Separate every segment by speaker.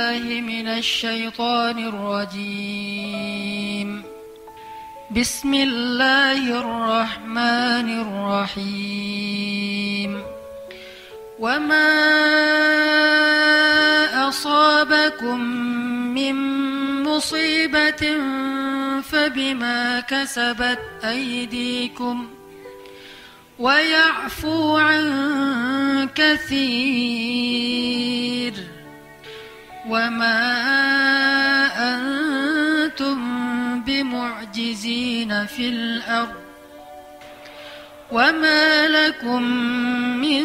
Speaker 1: بالله من الشيطان الرجيم بسم الله الرحمن الرحيم وما أصابكم من مصيبة فبما كسبت أيديكم ويعفو عن كثير وما أنتم بمعجزين في الأرض وما لكم من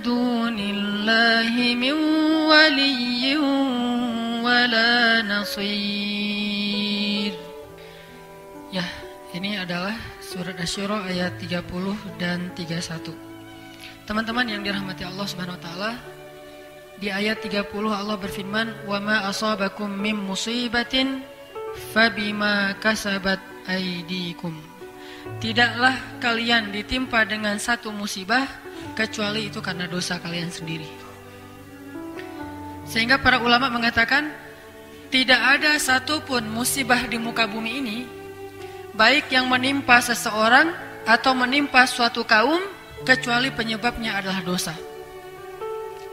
Speaker 1: دون الله من ولي ولا نصير. Ya, ini adalah surat Asy-Syura ayat 30 dan 31. Teman-teman yang dirahmati Allah Subhanahu wa taala, di ayat 30 Allah berfirman, "Wa ma asabakum mim musibatin fabima kasabat aydikum." Tidaklah kalian ditimpa dengan satu musibah kecuali itu karena dosa kalian sendiri. Sehingga para ulama mengatakan tidak ada satupun musibah di muka bumi ini, baik yang menimpa seseorang atau menimpa suatu kaum, kecuali penyebabnya adalah dosa.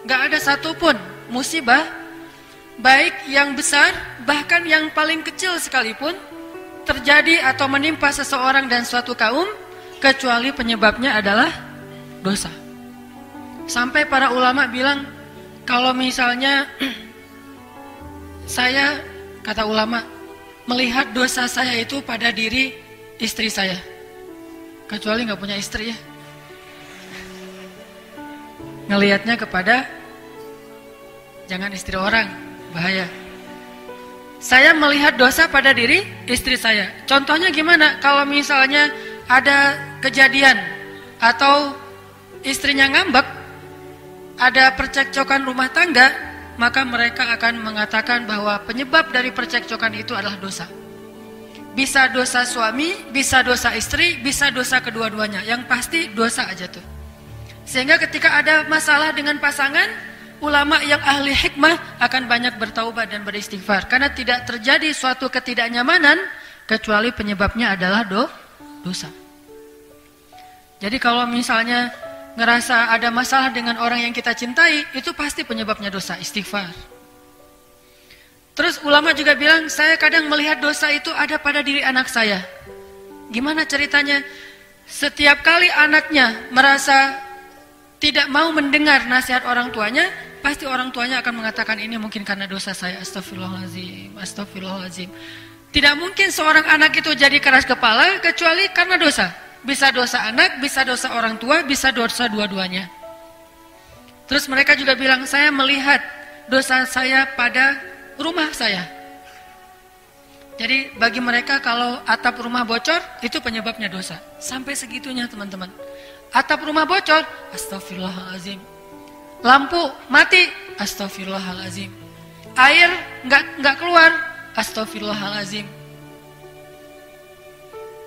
Speaker 1: Gak ada satupun musibah, baik yang besar bahkan yang paling kecil sekalipun, terjadi atau menimpa seseorang dan suatu kaum, kecuali penyebabnya adalah dosa. Sampai para ulama bilang, kalau misalnya saya, kata ulama, melihat dosa saya itu pada diri istri saya, kecuali gak punya istri ya, ngelihatnya kepada, jangan istri orang, bahaya. Saya melihat dosa pada diri istri saya. Contohnya gimana? Kalau misalnya ada kejadian atau istrinya ngambek, ada percekcokan rumah tangga, maka mereka akan mengatakan bahwa penyebab dari percekcokan itu adalah dosa. Bisa dosa suami, bisa dosa istri, bisa dosa kedua-duanya. Yang pasti dosa aja tuh. Sehingga ketika ada masalah dengan pasangan, ulama yang ahli hikmah akan banyak bertaubat dan beristighfar. Karena tidak terjadi suatu ketidaknyamanan kecuali penyebabnya adalah dosa. Jadi kalau misalnya ngerasa ada masalah dengan orang yang kita cintai, itu pasti penyebabnya dosa, istighfar. Terus ulama juga bilang, saya kadang melihat dosa itu ada pada diri anak saya. Gimana ceritanya? Setiap kali anaknya merasa tidak mau mendengar nasihat orang tuanya, pasti orang tuanya akan mengatakan ini mungkin karena dosa saya. Astagfirullahaladzim, astagfirullahaladzim. Tidak mungkin seorang anak itu jadi keras kepala kecuali karena dosa. Bisa dosa anak, bisa dosa orang tua, bisa dosa dua-duanya. Terus mereka juga bilang, saya melihat dosa saya pada rumah saya. Jadi bagi mereka kalau atap rumah bocor, itu penyebabnya dosa. Sampai segitunya teman-teman. Atap rumah bocor, astagfirullahaladzim. Lampu mati, astagfirullahaladzim. Air nggak keluar, astagfirullahaladzim.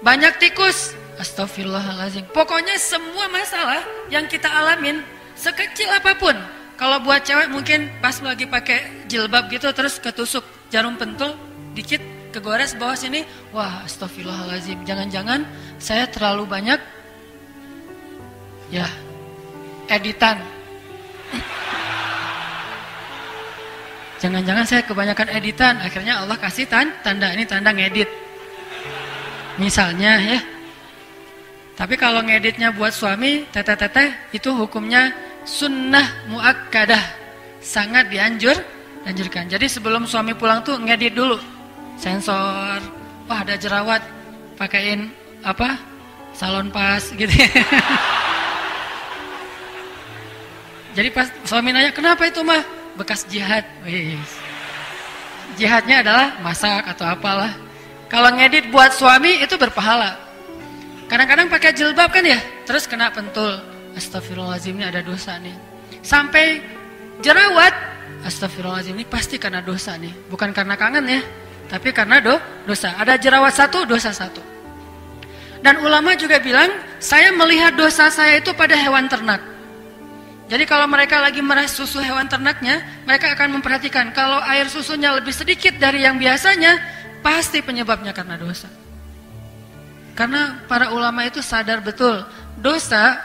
Speaker 1: Banyak tikus, astagfirullahaladzim. Pokoknya semua masalah yang kita alamin, sekecil apapun. Kalau buat cewek mungkin pas lagi pakai jilbab gitu, terus ketusuk jarum pentul, dikit kegores bawah sini, wah astagfirullahaladzim. Jangan-jangan saya terlalu banyak ya editan. Jangan-jangan saya kebanyakan editan, akhirnya Allah kasih tanda, ini tanda ngedit. Misalnya ya. Tapi kalau ngeditnya buat suami, teteh-teteh, itu hukumnya sunnah muakkadah. Sangat dianjurkan. Jadi sebelum suami pulang tuh ngedit dulu. Sensor, wah ada jerawat, pakein apa? Salon pas gitu. Jadi pas suami nanya, kenapa itu mah? Bekas jihad. Jihadnya adalah masak atau apalah. Kalau ngedit buat suami itu berpahala. Kadang-kadang pakai jilbab kan ya, terus kena pentul. Astagfirullahaladzim, ini ada dosa nih. Sampai jerawat, astagfirullahaladzim, ini pasti karena dosa nih. Bukan karena kangen ya, tapi karena dosa. Ada jerawat satu, dosa satu. Dan ulama juga bilang, saya melihat dosa saya itu pada hewan ternak. Jadi kalau mereka lagi meras susu hewan ternaknya, mereka akan memperhatikan kalau air susunya lebih sedikit dari yang biasanya, pasti penyebabnya karena dosa. Karena para ulama itu sadar betul, dosa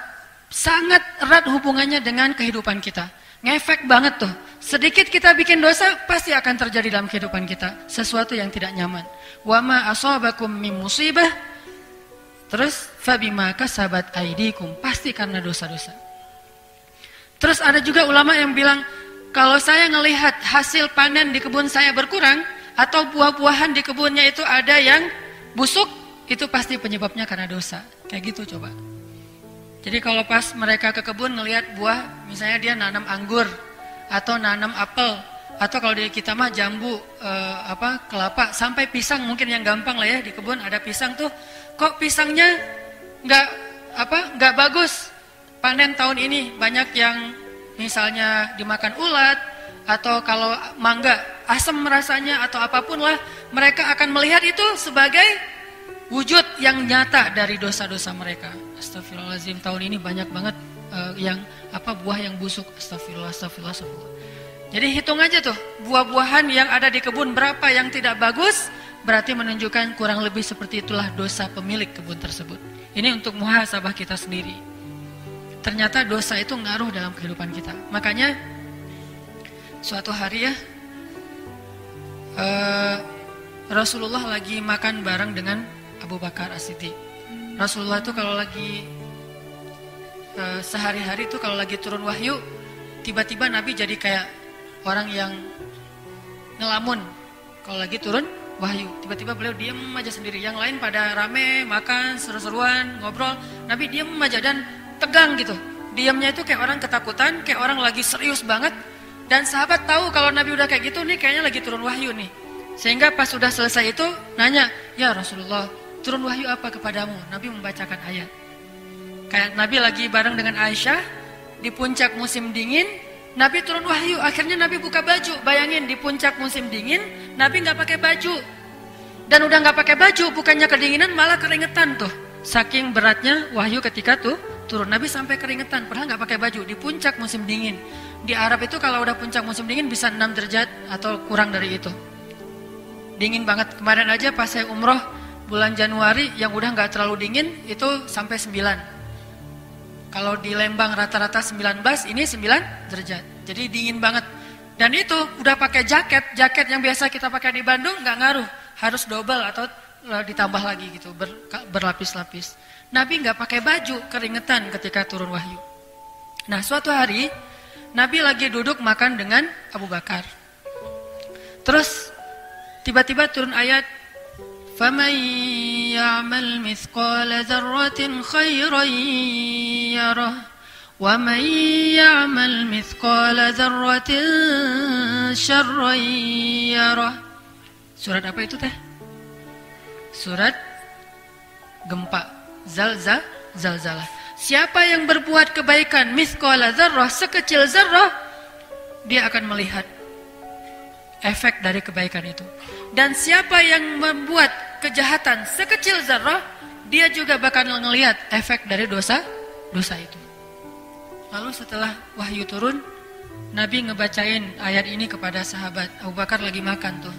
Speaker 1: sangat erat hubungannya dengan kehidupan kita. Ngefek banget tuh. Sedikit kita bikin dosa, pasti akan terjadi dalam kehidupan kita sesuatu yang tidak nyaman. Wa ma asabakum min musibah, terus fabima kasabat aydikum, pasti karena dosa-dosa. Terus ada juga ulama yang bilang, kalau saya ngelihat hasil panen di kebun saya berkurang, atau buah-buahan di kebunnya itu ada yang busuk, itu pasti penyebabnya karena dosa. Kayak gitu coba. Jadi kalau pas mereka ke kebun ngelihat buah, misalnya dia nanam anggur, atau nanam apel, atau kalau di kita mah jambu, kelapa, sampai pisang mungkin yang gampang lah ya, di kebun ada pisang tuh, kok pisangnya nggak bagus. Panen tahun ini banyak yang misalnya dimakan ulat, atau kalau mangga asam rasanya atau apapun lah, mereka akan melihat itu sebagai wujud yang nyata dari dosa-dosa mereka. Astagfirullahaladzim, tahun ini banyak banget buah yang busuk. Astagfirullah. Jadi hitung aja tuh, buah-buahan yang ada di kebun berapa yang tidak bagus, berarti menunjukkan kurang lebih seperti itulah dosa pemilik kebun tersebut. Ini untuk muhasabah kita sendiri. Ternyata dosa itu ngaruh dalam kehidupan kita. Makanya suatu hari ya, Rasulullah lagi makan bareng dengan Abu Bakar As-Siddiq. Rasulullah itu kalau lagi sehari-hari itu kalau lagi turun wahyu, tiba-tiba Nabi jadi kayak orang yang ngelamun. Kalau lagi turun wahyu, tiba-tiba beliau diam aja sendiri. Yang lain pada rame, makan, seru-seruan, ngobrol. Nabi diam aja dan tegang gitu. Diamnya itu kayak orang ketakutan, kayak orang lagi serius banget. Dan sahabat tahu kalau Nabi udah kayak gitu nih, kayaknya lagi turun wahyu nih. Sehingga pas sudah selesai itu nanya, "Ya Rasulullah, turun wahyu apa kepadamu?" Nabi membacakan ayat. Kayak Nabi lagi bareng dengan Aisyah di puncak musim dingin, Nabi turun wahyu. Akhirnya Nabi buka baju. Bayangin di puncak musim dingin, Nabi nggak pakai baju. Dan udah nggak pakai baju, bukannya kedinginan malah keringetan tuh. Saking beratnya wahyu ketika tuh turun, Nabi sampai keringetan, padahal nggak pakai baju di puncak musim dingin. Di Arab itu kalau udah puncak musim dingin bisa 6 derajat atau kurang dari itu. Dingin banget. Kemarin aja pas saya umroh bulan Januari yang udah nggak terlalu dingin itu sampai 9. Kalau di Lembang rata-rata 19, ini 9 derajat. Jadi dingin banget. Dan itu udah pakai jaket yang biasa kita pakai di Bandung nggak ngaruh, harus double atau ditambah lagi gitu, berlapis-lapis. Nabi nggak pakai baju, keringetan ketika turun wahyu. Nah, suatu hari Nabi lagi duduk makan dengan Abu Bakar. Terus tiba-tiba turun ayat, "Faman ya'mal mithqala dzarratin khairan yarah, wa man ya'mal mithqala dzarratin syarran yarah." Surat apa itu teh? Surat gempa. Zalzalah. Siapa yang berbuat kebaikan mithqala dzarrah, sekecil zarrah, dia akan melihat efek dari kebaikan itu. Dan siapa yang membuat kejahatan sekecil zarrah, dia juga bakal melihat efek dari dosa itu. Lalu setelah wahyu turun, Nabi ngebacain ayat ini kepada sahabat. Abu Bakar lagi makan tuh.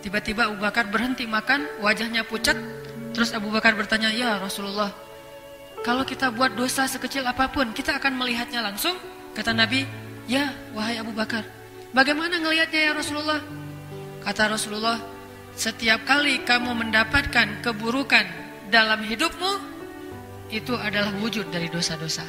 Speaker 1: Tiba-tiba Abu Bakar berhenti makan, wajahnya pucat. Terus Abu Bakar bertanya, "Ya Rasulullah, kalau kita buat dosa sekecil apapun, kita akan melihatnya langsung?" Kata Nabi, "Ya, wahai Abu Bakar. Bagaimana ngelihatnya ya Rasulullah?" Kata Rasulullah, "Setiap kali kamu mendapatkan keburukan dalam hidupmu, itu adalah wujud dari dosa-dosa."